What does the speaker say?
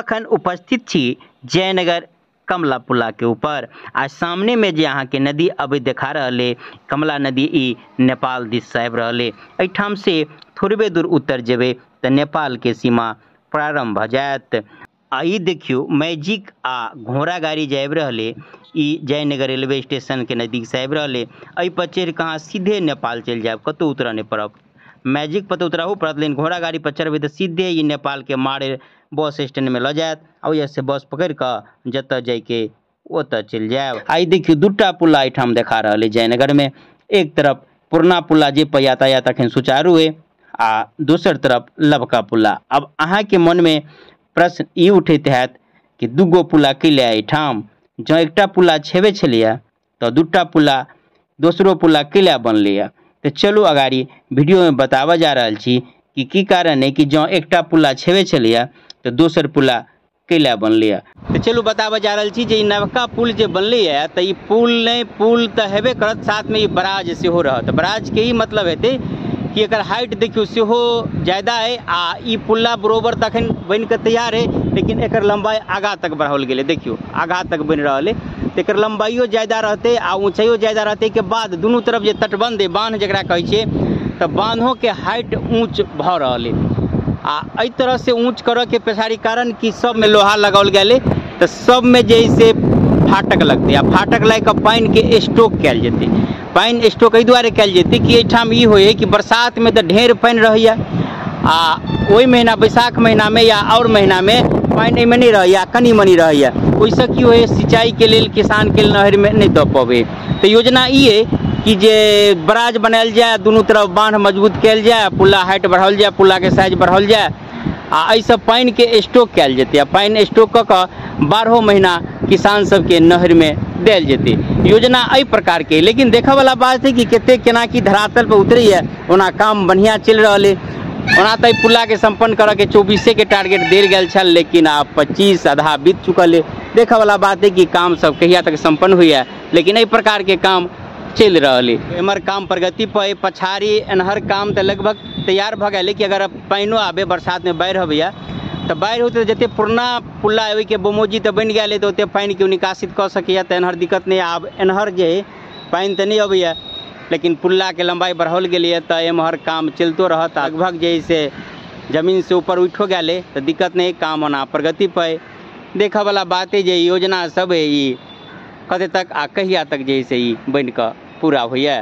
अखन उपस्थित छी जयनगर कमला पुला के ऊपर। आज सामने में जे अहाँ के नदी अभी देखा रहे कमला नदी ई नेपाल दिस से आबि रहे। एठाम से थोड़बे दूर उत्तर जेबे तो नेपाल के सीमा प्रारंभ भ जायत। आ ई देखियो मैजिक आ घोड़ा गाड़ी जे आबि रहे ई जयनगर रेलवे स्टेशन के नजदीक से आबि रहे। एहि पर चढ़ के अहाँ सीधे नेपाल चल जायब, कतौ उतरऽ नहीं पड़त। मैजिक पर तो उतरहु पड़त, लेकिन घोड़ा गाड़ी पर चढ़बे तो सीधे ई नेपाल के मारे बस स्टैंड में ल जायत। आ ओहि से बस पकड़ के जतऽ जाके ओतऽ चल जायब। आई देखियो दूटा पुला एठाम देखा रहे जयनगर में। एक तरफ पुरना पुला जे पर यातायात अखन सुचारू है, आ दोसर तरफ लबका पुला। अब अहाँ के मन में प्रश्न ई उठैत हैत कि दूगो पुला कैले एठाम, जँ एकटा पुला छेबे छलैया तो दूटा पुला दोसरो पुला कैले बनलैया। तो चलू अगाड़ी वीडियो में बतावा जा रहल छी कि की कारण है कि जँ एकटा पुला छेबे छलैया तो दोसर पुला कैले बनलैया। तो चलू बतावा जा रहल छी जे नवका पुल जे बनलैया तो ई पुल तो हेबे करत, साथ में ई बराज सेहो रहत। बराज के ई मतलब हेतै कि एकर हाइट देखियो सेहो ज़्यादा है, आ ई पुल्ला बरोबर तखन बन के तैयार है, लेकिन एकर लंबाई आगा तक बढ़ाओल गेलै। देखियो आगा तक बन रहा है तो एकर लंबाइयो ज़्यादा रहते आ ऊंचाइयो ज़्यादा रहते के बाद दुनू तरफ जे तटबंध है, बांध जकरा कहै छै, तो बांधों के हाइट ऊँच भ रहा है। आ एहि तरह से ऊँच करऽ के पछाड़ी कारण कि सब में लोहा लगाओल गेलै, तो सब में जे से फाटक लगते आ फाटक लग के पानि के स्टॉक कयल जेतै। पानि स्टॉक एहि दुआरे कयल जेतै कि एहिठाम ई होइ है कि बरसात में तो ढेर पानि रहैया, आ ओहि महीना बैसाख महीना में या और महीना में पानि एहिमे नहीं रहैया, कनी मनी रहैया। ओहिसँ की होइ है सिंचाई के लेल किसान के नहर में नहीं दऽ पबै। तो योजना ई है कि जे बराज बनायल जाए, दुनू तरफ बांध मजबूत कयल जाए, पुल्ला हाइट बढ़ाओल जाए, पुल्ला के साइज बढ़ाओल जाए, आ एहिसँ पानि के स्टॉक कयल जेतै। आ पानि स्टॉक कऽ कऽ 12 महीना किसान सबके नहर में देल जेतै। योजना एहि प्रकार के, लेकिन देखऽ वाला बात है कि कते केना की धरातल पर उतरैया। ओना काम बढ़िया चल रहा है। ओना तो पुल्ला के संपन्न करऽ के 24 के टारगेट देल गेल छल, लेकिन आब 25 आधा बीत चुकल है। देखऽ वाला बात है कि काम सब कहिया तक संपन्न हुई, लेकिन एहि प्रकार के काम चल रहा है। एमहर काम प्रगति पर पछाड़ी एनहर काम तो लगभग तैयार भ गए कि अगर पानिओ आबे, बरसात में बाढ़ि अबैया तो बाढ़ि होते जते पुरना पुल्ला है के बोमोजी तो बन गया तो ओते पानि के निकासित कर सकिया, तो एनहर दिक्कत नहीं। आब एनहर जे पानि तो नहीं अबैया, लेकिन पुल्ला के लंबाई बढ़ाओल गेलै तो एमहर काम चलतो रहत। लगभग जे से जमीन से ऊपर उठो गए तो दिक्कत नहीं, काम ओना प्रगति पर। देखऽ वाला बात है जे योजना सब है ई कते तक आ कहिया तक जे से ई बन के पूरा होइए।